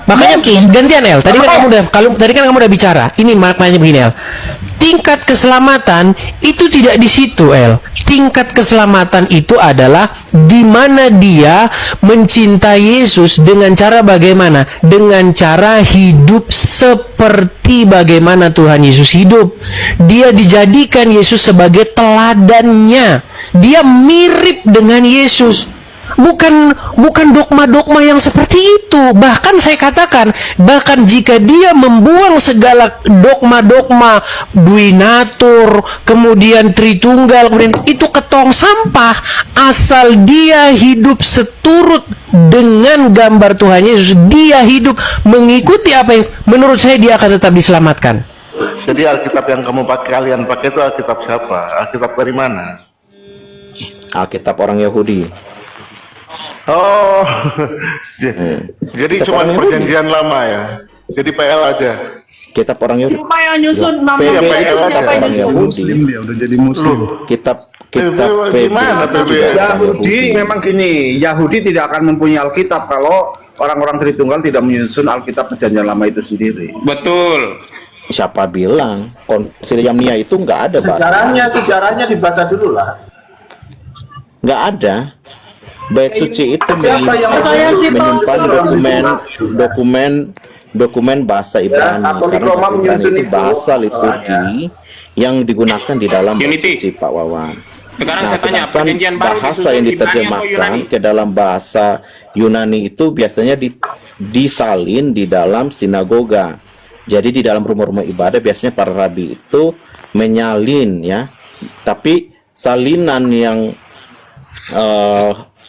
Makanya gantian El. Tadi kan kamu udah bicara. Ini maknanya begini El. Tingkat keselamatan itu tidak di situ El. Tingkat keselamatan itu adalah di mana dia mencintai Yesus dengan cara bagaimana? Dengan cara hidup seperti bagaimana Tuhan Yesus hidup. Dia dijadikan Yesus sebagai teladannya. Dia mirip dengan Yesus. Bukan dogma-dogma yang seperti itu. Bahkan saya katakan, bahkan jika dia membuang segala dogma-dogma duinatur, kemudian Tritunggal, kemudian itu ke tong sampah, asal dia hidup seturut dengan gambar Tuhan Yesus, dia hidup mengikuti apa yang menurut saya, dia akan tetap diselamatkan. Jadi Alkitab yang kalian pakai itu Alkitab siapa? Alkitab dari mana? Alkitab orang Yahudi. Oh, jadi cuma perjanjian lama ya. Jadi PL aja. Kitab orang Yahudi. Siapa yang nyusun nama PL itu? aja. Siapa yang nyusun? Muslim dia udah jadi muslim. Kitab Gimana PB? Yahudi memang gini, Yahudi tidak akan mempunyai Alkitab kalau orang-orang Tritunggal tidak menyusun Alkitab perjanjian lama itu sendiri. Betul. Siapa bilang Konsili Yamnia itu nggak ada Sejarahnya dibaca dulu lah. nggak ada. Bait suci itu Siapa yang menyimpan dokumen bahasa Ibrani, Katolik karena Roma bahasa Ibrani menyusun itu itu. bahasa liturgi yang digunakan di dalam bait Unity. suci, Pak Wawan. Sekarang Nah, saya tanya, sedangkan perjanjian baru bahasa disusun yang Ibrani atau diterjemahkan Yunani? ke dalam bahasa Yunani itu biasanya disalin di dalam sinagoga. Jadi di dalam rumah-rumah ibadah biasanya para rabi itu menyalin ya. Tapi salinan yang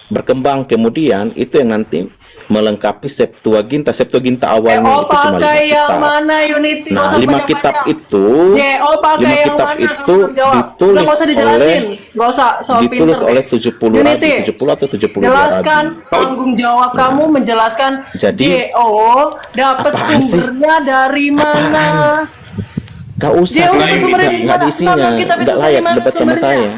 berkembang kemudian itu yang nanti melengkapi Septuaginta. Septuaginta awalnya itu cuma 5 pakai yang kitab. mana Unity? Nah, 5 kitab itu, JO pakai 5 yang kitab mana? itu Kamu jawab. ditulis Udah, nggak usah dijelasin. Nggak usah, so ditulis pinter oleh deh. 70 rabi, Unity, 70 atau 72 jelaskan rabi. tanggung jawab kamu menjelaskan Jadi, JO dapat apaan sih? sumbernya dari mana? Gak usah, JO nggak sumbernya nggak ada isinya, nggak layak debat sama saya.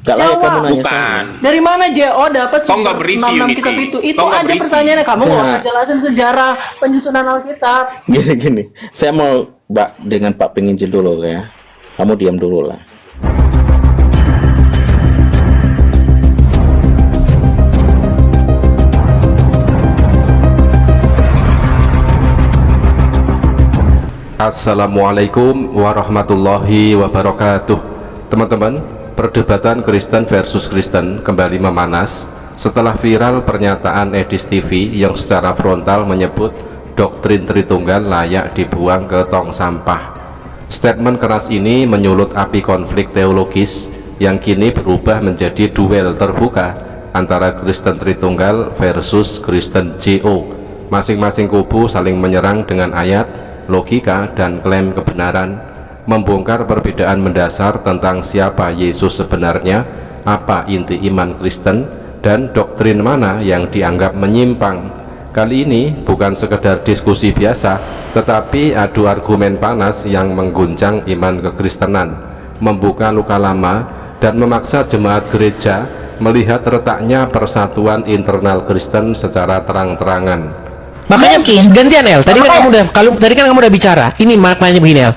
Gak layak kamu nanya Bukan. saya. Dari mana JO dapat Kok nggak berisi, 66 Unity? kitab itu? Itu Kok nggak aja berisi? pertanyaannya. Kamu nggak usah Nah. jelasin sejarah penyusunan Alkitab. Gini, saya mau dengan Pak Penginjil dulu ya. Kamu diam dulu lah. Assalamualaikum warahmatullahi wabarakatuh. Teman-teman, perdebatan Kristen versus Kristen kembali memanas setelah viral pernyataan Edis TV yang secara frontal menyebut doktrin Tritunggal layak dibuang ke tong sampah. Statement keras ini menyulut api konflik teologis yang kini berubah menjadi duel terbuka antara Kristen Tritunggal versus Kristen JO. Masing-masing kubu saling menyerang dengan ayat, logika, dan klaim kebenaran, membongkar perbedaan mendasar tentang siapa Yesus sebenarnya, apa inti iman Kristen, dan doktrin mana yang dianggap menyimpang. Kali ini bukan sekedar diskusi biasa, tetapi adu argumen panas yang mengguncang iman kekristenan, membuka luka lama, dan memaksa jemaat gereja melihat retaknya persatuan internal Kristen secara terang-terangan. Makanya gantian El. Tadi kan kamu udah bicara. Ini maknanya begini El.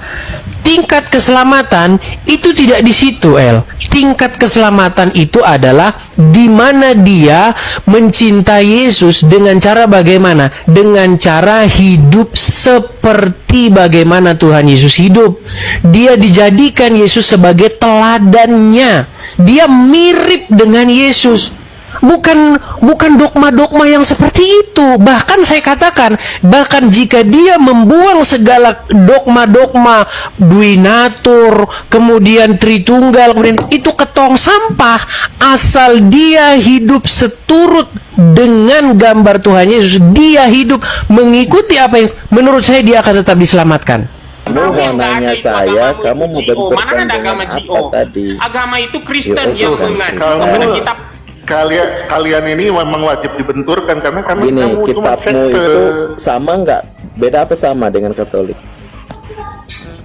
Tingkat keselamatan itu tidak di situ El. Tingkat keselamatan itu adalah di mana dia mencintai Yesus dengan cara bagaimana? Dengan cara hidup seperti bagaimana Tuhan Yesus hidup. Dia dijadikan Yesus sebagai teladannya. Dia mirip dengan Yesus. Bukan dogma-dogma yang seperti itu. Bahkan saya katakan, bahkan jika dia membuang segala dogma-dogma duinatur, kemudian Tritunggal, kemudian itu ke tong sampah, asal dia hidup seturut dengan gambar Tuhan Yesus, dia hidup mengikuti apa yang menurut saya, dia akan tetap diselamatkan. Kamu mau nanya saya, kamu mau benturkan Mana ada agama dengan GO? apa tadi? Agama itu Kristen Ya, yang itu kan. mengacu Kalau kepada kitab. kalian ini memang wajib dibenturkan karena Gini, kamu cuma kitabmu sekte. itu sama nggak? Beda atau sama dengan Katolik?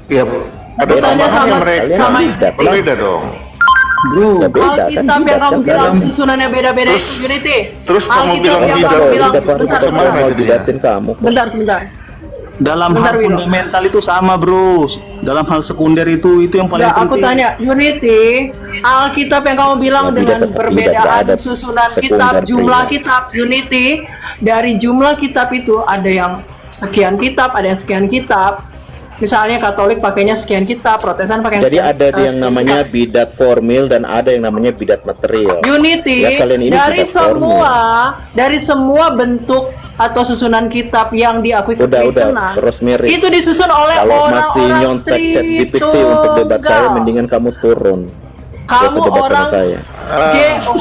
Ya, ada Beda. tambahannya Sama- mereka. Kalian tidak lah. Beda dong. Ya beda kan Alkitab yang bidat kamu kan bilang dalam susunannya beda-beda itu Unity. terus kamu Alkitab bilang yang bidat, kamu bilang tidak bentar, pernah Bagaimana mau jadinya? bidatin kamu. bentar, sebentar. Dalam Sebentar, hal Wino. fundamental itu sama, bro. Dalam hal sekunder itu yang paling Sudah aku penting. tanya, Unity, Alkitab yang kamu bilang Ya, bidat dengan tetap bidat, perbedaan nggak ada susunan sekunder kitab, jumlah primer. kitab, Unity, dari jumlah kitab itu ada yang sekian kitab, ada yang sekian kitab. Misalnya Katolik pakainya sekian kitab, Protestan pakai Jadi sekian, ada yang sekian namanya kitab. bidat formil dan ada yang namanya bidat material. Unity, Ya, kalian ini dari bidat formil. dari semua bentuk atau susunan kitab yang diakui Udah, kekristenan, Rosemary. itu disusun oleh Kalau masih orang-orang nyontek chat GPT untuk debat saya, mendingan kamu turun. Gak Kamu usah debat sama orang saya. JO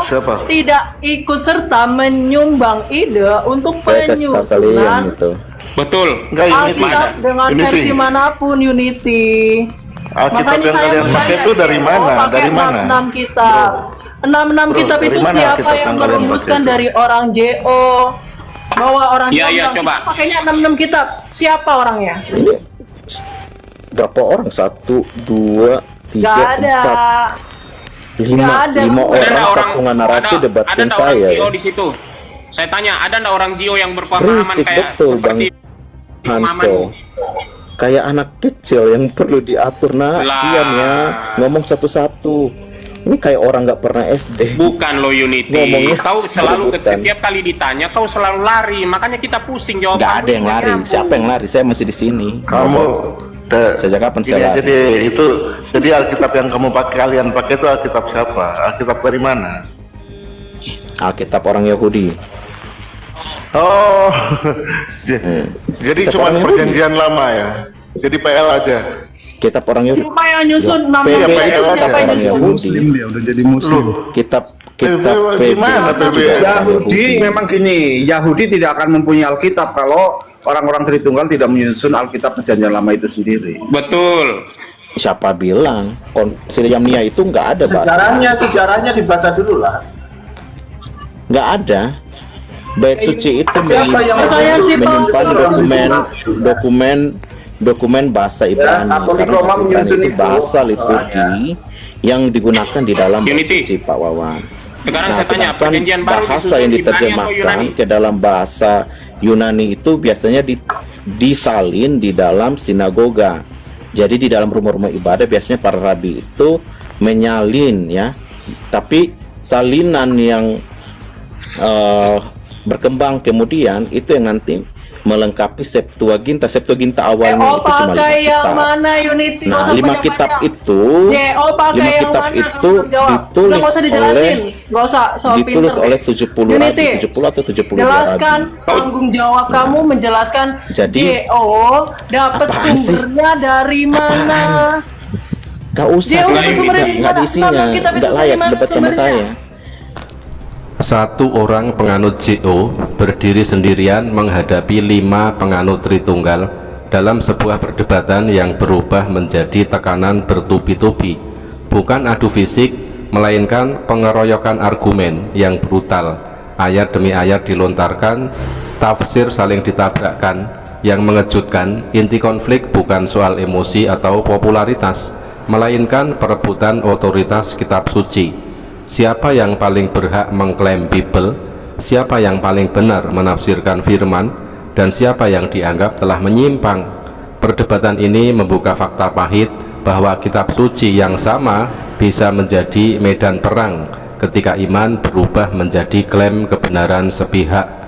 Siapa? tidak ikut serta menyumbang ide untuk Saya kasih tahu kalian penyusunan itu. Betul. Enggak, Unity. Alkitab dengan Unity. versi manapun Unity. Alkitab yang saya kalian bertanya, pakai itu dari JO mana? pakai Dari mana? 66 kitab. 66 Bro, kitab dari itu mana siapa Alkitab yang yang kalian merumuskan pakai itu? dari orang JO? Bahwa orang Iya, JO iya, bilang, coba. "Kita pakainya 66 kitab." Siapa orangnya? Ini berapa orang? 1, 2, 3, Gak ada. 4, 5 Nggak ada. orang patungan narasi ada debatin nggak orang saya. Gio Ya. di situ? Saya tanya, ada nggak orang Gio yang berpemahaman Berisik kayak betul, seperti Bang pemahaman? Hanso. Kayak anak kecil yang perlu diatur. Nah, Lah. Ian ya, ngomong satu-satu. Ini kayak orang nggak pernah SD. Bukan lo Unity. Ngomongnya Kau selalu berebutan. setiap kali ditanya kau selalu lari, makanya kita pusing jawab. Nggak kamu ada yang ini lari. nyambung. Siapa yang lari? Saya masih di sini. Kamu Sejak kapan Gini, saya lari? jadi Alkitab yang kalian pakai itu Alkitab siapa? Alkitab dari mana? Alkitab orang Yahudi. Oh, jadi Kitab cuma orang perjanjian lama ya. Jadi PL aja. Kitab orang Yahudi. Siapa yang nyusun 66 Iya, kitab? PL Siapa aja. yang Orang nyusun? Yahudi. Dia udah jadi muslim. Kitab Gimana PB? Yahudi memang gini, Yahudi tidak akan mempunyai Alkitab kalau orang-orang Tritunggal tidak menyusun Alkitab Perjanjian Lama itu sendiri. Betul. Siapa bilang Konsili Yamnia itu nggak ada bahasa? Sejarahnya dibaca dulu lah. Nggak ada. Bait suci itu Siapa yang menyimpan dokumen bahasa Ibrani. Katolik Karena Roma bahasa Ibrani menyusun itu itu. bahasa liturgi yang digunakan di dalam bait Unity. suci, Pak Wawan. Sekarang Nah, saya tanya, sedangkan perjanjian baru bahasa disusun yang Ibrani atau diterjemahkan Yunani? ke dalam bahasa Yunani itu biasanya disalin di dalam sinagoga. Jadi di dalam rumah-rumah ibadah biasanya para rabi itu menyalin ya. Tapi salinan yang berkembang kemudian itu yang nanti melengkapi Septuaginta. Septuaginta awalnya JO itu cuma 5 pakai yang kitab. mana Unity? Nggak Nah, usah 5 banyak-banyak. kitab itu, JO pakai 5 yang kitab mana? itu Kamu belum jawab. ditulis Nggak usah dijelasin. oleh Nggak usah so ditulis pinter. oleh 70 Unity, rabi, 70 atau 72 jelaskan rabi. tanggung jawab kamu menjelaskan Jadi, JO dapat apaan sih? sumbernya dari mana? Gak usah, JO nggak sumbernya nggak dari mana? diisinya, Nama kitab itu nggak dari layak mana debat sama sumbernya? saya. Satu orang penganut JO berdiri sendirian menghadapi 5 penganut Tritunggal dalam sebuah perdebatan yang berubah menjadi tekanan bertubi-tubi. Bukan adu fisik, melainkan pengeroyokan argumen yang brutal. Ayat demi ayat dilontarkan, tafsir saling ditabrakkan. Yang mengejutkan, inti konflik bukan soal emosi atau popularitas, melainkan perebutan otoritas kitab suci. Siapa yang paling berhak mengklaim Bible, siapa yang paling benar menafsirkan firman, dan siapa yang dianggap telah menyimpang. Perdebatan ini membuka fakta pahit bahwa kitab suci yang sama bisa menjadi medan perang ketika iman berubah menjadi klaim kebenaran sepihak.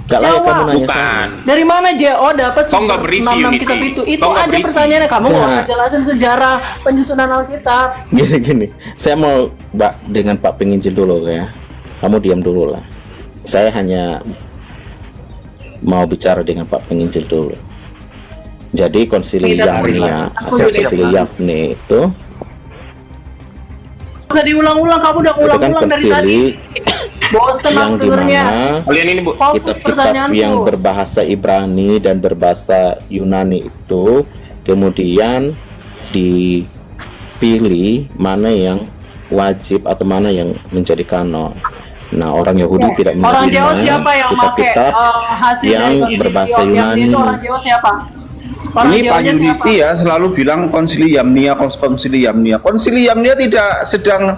Gak layak Jawab. kamu nanya saya. Bukan. Dari mana JO dapat Kau nggak berisi, 66 Unity. kitab itu? Itu Kau nggak aja berisi. pertanyaannya. Kamu nggak Nah. usah jelasin sejarah penyusunan Alkitab. Gini, saya mau dengan Pak Penginjil dulu ya. Kamu diam dulu lah. Saya hanya mau bicara dengan Pak Penginjil dulu. Jadi konsili Yamnia atau konsili Yafne itu Bisa diulang-ulang, kamu udah kan ulang-ulang dari tadi. konsili Bosen yang aku dengernya. dimana Kalian ini Bu. Fokus kitab-kitab pertanyaanku. yang berbahasa Ibrani dan berbahasa Yunani itu kemudian dipilih mana yang wajib atau mana yang menjadi kanon. Nah, orang Yahudi tidak Orang Jawa menerima siapa yang pakai kitab-kitab hasil yang dari konsili berbahasa Yunani. Yunani. Itu orang Jawa siapa? Orang Ini Pak Jawanya siapa? Yuniti ya selalu bilang konsiliam nia. Konsiliam nia tidak sedang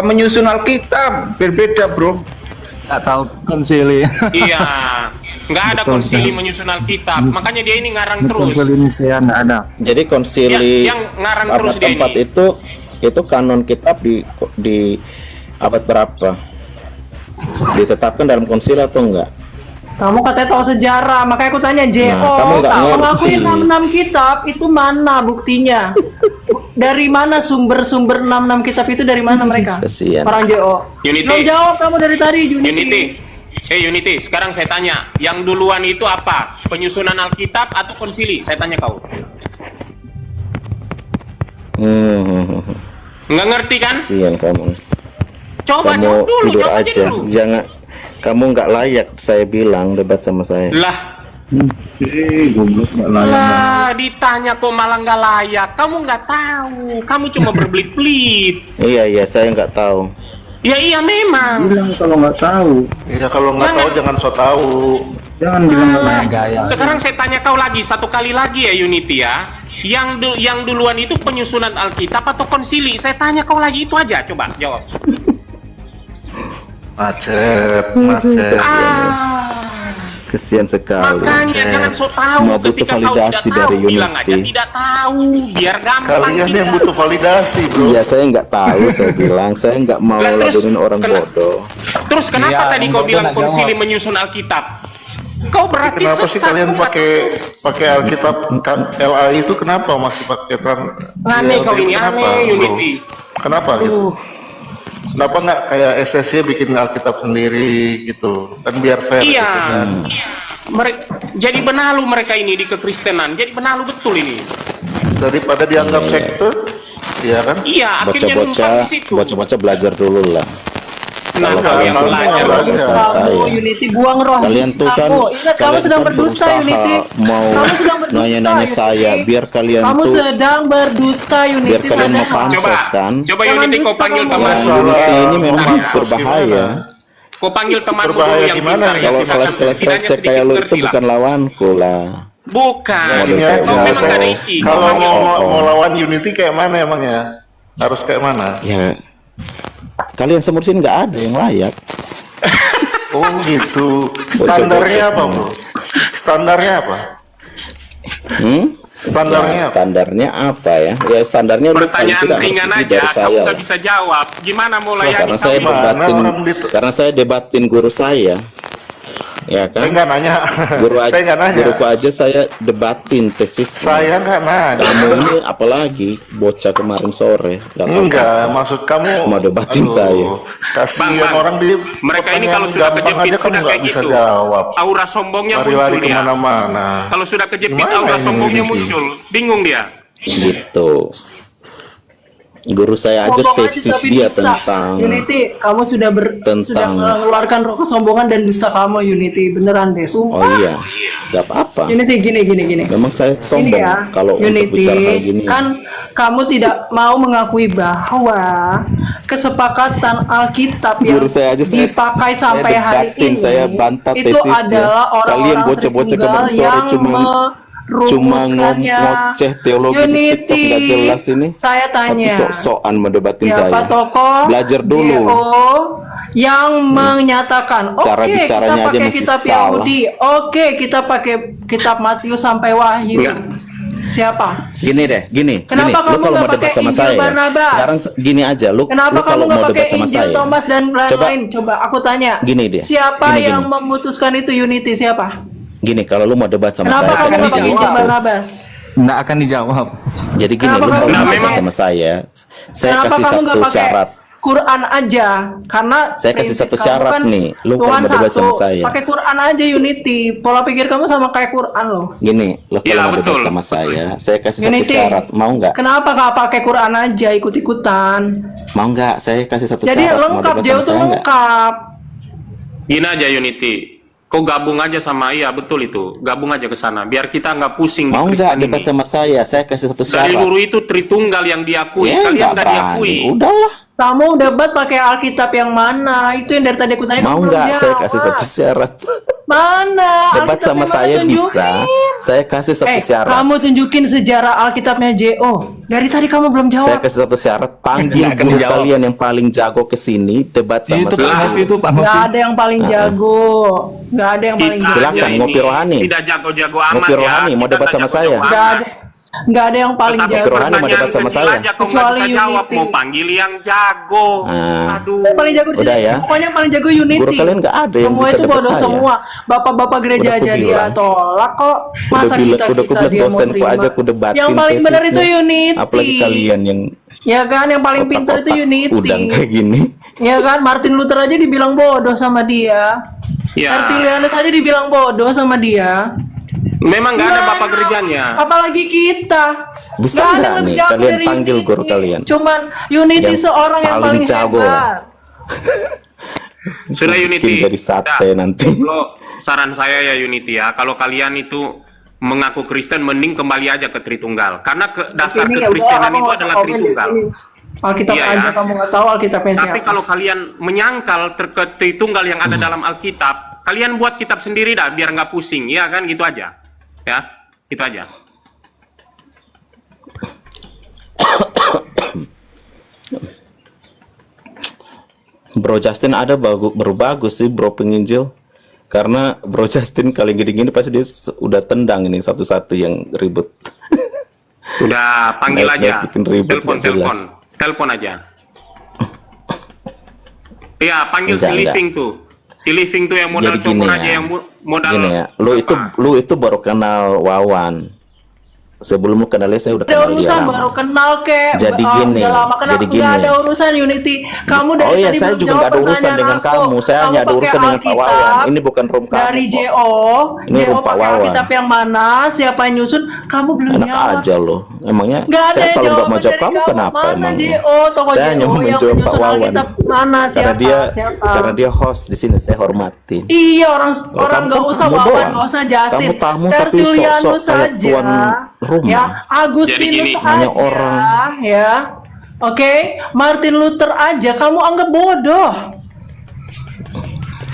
menyusun Alkitab, berbeda bro. Nggak tahu konsili. Iya, nggak ada konsili menyusun Alkitab, makanya dia ini ngarang terus. Konsili Nicea nggak ada. Jadi konsili Yang ngarang abad terus dia keempat ini. itu kanon kitab di abad berapa? Ditetapkan dalam konsili atau enggak? Kamu katanya tahu sejarah, makanya aku tanya JO. kamu nggak Kamu ngerti. ngakuin 66 kitab itu mana buktinya? Dari mana sumber-sumber 66 kitab itu dari mana mereka? Kasian. Orang JO. Unity. Belum jawab kamu dari tadi, Unity. Unity, sekarang saya tanya, yang duluan itu apa? Penyusunan Alkitab atau konsili? Saya tanya kau. Nggak ngerti kan? Kasian kamu. Coba Kamu jawab dulu, tidur jawab aja aja. dulu. Jangan, kamu nggak layak saya bilang debat sama saya. Lah, Goblok nggak layak. lah, ditanya kok malah nggak layak. Kamu nggak tahu. Kamu cuma berbelit-belit. Iya, saya nggak tahu. Ya iya memang. Bilang kalau nggak tahu, Ya kalau nggak tahu jangan so tahu. jangan bilang nggak layak. Gaya. Sekarang saya tanya kau lagi, satu kali lagi ya Unity ya. Yang duluan itu penyusunan Alkitab atau konsili? Saya tanya kau lagi itu aja, coba jawab. Macet. Kasian sekali. Makanya jangan so tahu Mau butuh ketika kau validasi tidak dari tahu, bilang aja Unity. tidak tahu, biar gampang. Kalian yang butuh validasi, bro. Iya, saya nggak tahu. Saya bilang saya nggak mau Lah, terus ladenin orang kena- bodoh. Terus kenapa Iya, tadi kau bodoh bilang nggak konsili jawab. menyusun Alkitab? Kau berarti Kenapa sih sesat, kalian kau nggak pakai Alkitab LA itu kenapa masih pakai Aneh kau ini, kenapa, aneh, bro? Unity. Kenapa gitu? Kenapa nggak kayak SSY bikin Alkitab sendiri gitu? Kan biar fair. Iya. gitu kan. Jadi benalu mereka ini di kekristenan. Jadi benalu betul ini. Daripada dianggap sekte, ya kan? Iya, akhirnya numpang di situ. Bocah-bocah belajar dulu lah. Nah, Kalau kau yang kalian belajar. belajar. Kamu Saya. Unity buang roh Kalian tuh kan, dustamu. Ingat kamu kalian sedang kan berdusta berusaha Unity. mau Kamu sedang berdusta, nanya-nanya Unity. saya, biar kalian Kamu tuh, sedang berdusta Unity. biar kalian mau sadar. pansos kan. Coba Jangan Unity kau dusta panggil kamu. teman. Masalah Unity ini memang pansos berbahaya. gimana? Kau panggil temanmu Berbahaya dulu yang gimana? pintar, yang Kalau tidak kelas-kelas setidaknya receh sedikit kayak lu ngerti itu lah. bukan lawanku lah. Bukan. Gini Model aja, Kau memang saya- gak ada isi. kalau Kau panggil- mau lawan Unity kayak mana emangnya? Harus kayak mana? Ya, kalian semua di sini nggak ada yang layak. Oh gitu. Standarnya apa, bro? Standarnya apa? Standarnya Ya, apa? standarnya apa ya? Ya standarnya lu paling Pertanyaan tidak harus ringan lebih aja, dari kamu saya. gak lah. bisa jawab. Gimana mau Karena layani saya kamu? Gimana debatin, orang gitu? karena saya debatin guru saya, ya Saya kan? nggak nanya. Guru aja, Saya nggak nanya. guruku aja saya debatin tesis. Saya nggak nanya. Kamu ini apalagi bocah kemarin sore. Nggak tahu. Enggak, maksud kamu Mau debatin saya. Kasihan Bang, orang di mereka ini pertanyaan kalau sudah gampang kejepit aja kamu sudah nggak kayak bisa gitu. jawab. Aura sombongnya Lari-lari muncul dia. kemana-mana. Kalau sudah kejepit Gimana aura ini sombongnya Unity? muncul. Bingung dia. Gitu. Guru saya aja Ngomong aja tesis tapi dia dusta. tentang Unity, kamu sudah Tentang- sudah mengeluarkan roh kesombongan dan dusta kamu Unity, beneran deh, oh sumpah. iya, nggak apa-apa. Unity gini. Memang saya Ini sombong ya, kalau untuk Unity, bicara hal gini. kan kamu tidak mau mengakui bahwa kesepakatan Alkitab yang Guru saya aja saya- dipakai saya sampai hari debatin, ini saya bantah itu tesisnya. adalah Kalian orang-orang bocah-bocah tertinggal kemarin sore yang cuma merumuskannya. ngoceh teologi di TikTok nggak jelas ini. Saya Tapi tanya, sok-sokan mendebatin siapa saya. tokoh Belajar dulu. JO yang menyatakan oke Cara kita bicaranya aja pakai masih kitab salah. Yahudi, oke kita pakai kitab Matius sampai Wahyu. Enggak. Siapa? Gini deh, gini. Kenapa Lu kamu kalau nggak mau debat pakai sama Injil saya, Barnabas? sekarang gini aja, lu Kenapa kalau kamu mau nggak debat pakai sama Injil saya, Thomas dan lain-lain? Coba aku tanya. Gini dia, Siapa gini. yang memutuskan itu Unity? Siapa? Gini, kalau lu mau debat sama Kenapa saya, kamu saya nggak kasih pakai Injil satu. Barnabas? Nggak akan dijawab. Jadi gini, Kenapa lu kamu kalau nggak mau debat memang- sama saya Kenapa kasih kamu satu nggak pakai syarat. Quran aja? Karena Saya kasih prinsip satu kamu syarat kan nih. Lu kalau Tuhan mau debat satu. sama saya. Pakai Quran aja Unity. Pola pikir kamu sama kayak Quran loh. Gini, lo kalau Iya, mau debat betul. sama saya kasih Unity. satu syarat. Mau nggak? Kenapa nggak pakai Quran aja ikut-ikutan? Mau nggak? Saya kasih satu Jadi syarat. Mau lengkap, debat jauh sama tuh saya nggak? lengkap. Gini aja Unity. Kau gabung aja sama, iya betul itu. Gabung aja ke sana. Biar kita nggak pusing Mau di nggak Kristen debat ini. sama saya? Saya kasih satu Dari syarat. guru itu Tritunggal yang diakui. Ya, Kalian nggak berani. diakui. Udahlah. Kamu debat pakai Alkitab yang mana? Itu yang dari tadi aku tanya. Mau kamu belum nggak? Saya jawab. kasih satu syarat. Mana? Debat Alkitab sama yang mana? saya Tunjukin. bisa. Saya kasih satu syarat. Kamu tunjukin sejarah Alkitabnya JO. Dari tadi kamu belum Saya jawab. kasih satu syarat, panggil guru kalian yang paling jago ke sini debat sama Itu Pak saya. Novi itu Pak Gak Novi. ada yang paling jago. Gak ada yang paling jago. Silakan, Ini ngopi rohani. Tidak jago-jago amat Ngopi rohani, ya. mau Kita debat nggak sama jago-jago saya. amat. Gak ada. Gak ada yang paling Tapi jago. Rohani mau pertanyaan debat sama kecil saya. aja kau nggak Kecuali bisa jawab, Unity. mau panggil yang jago. Nah. Aduh. Yang paling jago di Udah sini. ya. Pokoknya yang paling jago Unity. Guru kalian nggak ada yang semua bisa itu debat bodoh saya. semua. Bapak-bapak gereja Udah aku aja dia bilang. tolak kok. Masa Udah kita bilang dia mau dosenku terima. aja aku debatin Yang paling benar itu tesisnya. Unity. Apalagi kalian yang Ya kan, yang paling pintar itu otak-otak Unity. udang kayak gini. Ya kan, Martin Luther aja dibilang bodoh sama dia. Ya. Tertullianus aja dibilang bodoh sama dia. Memang nggak ada Gimana? bapak gerejanya. Apalagi kita. Bisa Nggak ada nggak yang nih jago kalian dari panggil Unity. guru kalian? Cuman Unity Yang seorang yang paling paling jago hebat. Sudah Unity. Bikin jadi sate nanti. Lo saran saya ya Unity ya, kalau kalian itu mengaku Kristen, mending kembali aja ke Tritunggal. Karena dasar Ini ya kekristenan udah, itu kamu adalah nggak usah komen di Tritunggal. sini. Alkitab Iya, aja ya. kamu nggak tahu Alkitabnya Tapi siapa. kalau kalian menyangkal ke Tritunggal yang ada dalam Alkitab, kalian buat kitab sendiri dah, biar nggak pusing, ya kan, gitu aja. Ya, gitu aja. Bro Justin ada bagus sih Bro penginjil, karena Bro Justin kali gini-gini pasti dia udah tendang ini satu-satu yang ribut. Udah panggil Baik-baik aja, bikin ribut, nggak jelas. telepon aja. Iya, panggil Enggak, si Living tuh. Si Living tuh yang modal Jadi gini cokor ya. aja, yang modal. Gini ya, lu itu baru kenal Wawan. Sebelum lu kenal dia, saya udah Ada kenal dia urusan lama. baru kenal kek. Jadi gini, udah lama kenal, jadi gini. nggak ada urusan Unity. Kamu dari Oh iya, tadi saya belum juga jawab nggak ada urusan pertanyaan dengan aku. kamu. Saya hanya ada pakai urusan dengan Pak Alkitab Wawan. Ini bukan room kamu dari kok. JO. Ini JO room Pak pakai Wawan. Alkitab yang mana? Siapa yang nyusun? Kamu belum Enak jawab. aja loh. Emangnya Nggak ada saya yang kalau nggak mau jawaban jawab dari kamu kenapa Mana emang? JO, toko Saya hanya JO mau yang menjawab Pak menyusun Wawan. Alkitab mana? Karena Siapa? karena dia host di sini, saya hormatin. Iya, orang kamu nggak kan usah tamu Wawan, doang. nggak usah Justin. Kamu tamu tapi Tertullianus sok-sok kayak saja. tuan rumah. Ya, Jadi Agustinus gini, hanya aja. orang. Ya, oke. Martin Luther aja kamu anggap bodoh.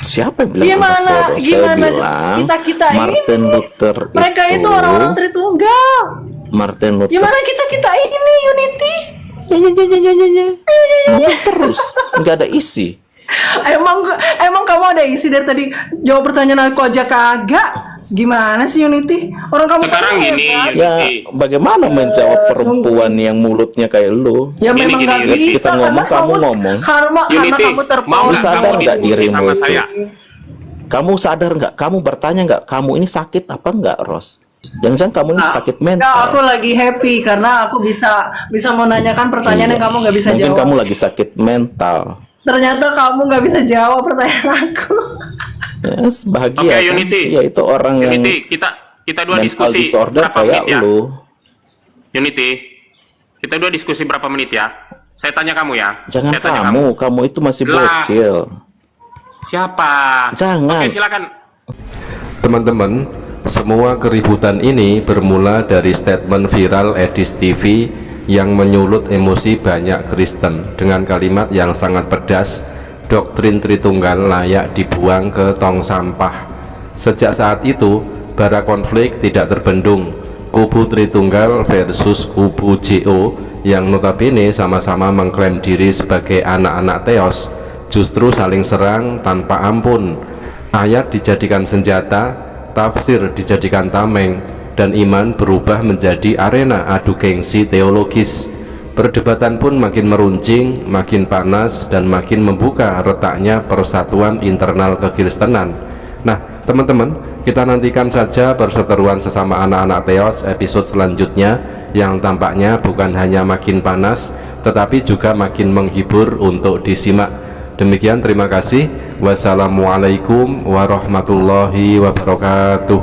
Siapa yang bilang Gimana? anak bodoh? Gimana? Saya bilang Kita Martin ini. Luther Mereka itu orang-orang Tritunggal. Martin Luther Gimana kita ini Unity? ngomong terus, nggak ada isi. Emang kamu ada isi dari tadi jawab pertanyaan aku aja kagak? Gimana sih Unity? Orang kamu Sekarang kan gini, hebat. Ya, Unity. bagaimana menjawab perempuan yang mulutnya kayak lu? Ya Gini, memang gini, nggak Unity. bisa. Kita ngomong, karena kamu ngomong. Karena Unity, kamu mau terpotong. Lu sadar kamu nggak diskusi dirimu sama itu? saya? Kamu sadar nggak? Kamu bertanya nggak? Kamu ini sakit apa nggak, Ros? Jangan-jangan kamu ini sakit Ya, aku mental. lagi happy karena aku bisa menanyakan pertanyaan yang kamu nggak bisa Mungkin jawab. kamu lagi sakit mental. Ternyata kamu nggak bisa jawab pertanyaan aku. Yes, bahagia. Oke, kan? Unity. Ya itu orang yang Unity, kita dua mental diskusi disorder berapa kayak menit ya? lu. Unity, kita dua diskusi berapa menit ya? Saya tanya kamu ya. Jangan Saya tanya kamu itu masih Lah. bocil. Siapa? Jangan. Oke, silakan. Teman-teman, semua keributan ini bermula dari statement viral Edis TV yang menyulut emosi banyak Kristen dengan kalimat yang sangat pedas, doktrin Tritunggal layak dibuang ke tong sampah. Sejak saat itu, bara konflik tidak terbendung. Kubu Tritunggal versus kubu JO yang notabene sama-sama mengklaim diri sebagai anak-anak Theos justru saling serang tanpa ampun. Ayat dijadikan senjata, tafsir dijadikan tameng, dan iman berubah menjadi arena adu gengsi teologis. Perdebatan pun makin meruncing, makin panas, dan makin membuka retaknya persatuan internal kekristenan. Nah, teman-teman, kita nantikan saja perseteruan sesama anak-anak Theos episode selanjutnya yang tampaknya bukan hanya makin panas, tetapi juga makin menghibur untuk disimak. Demikian, terima kasih. Wassalamualaikum warahmatullahi wabarakatuh.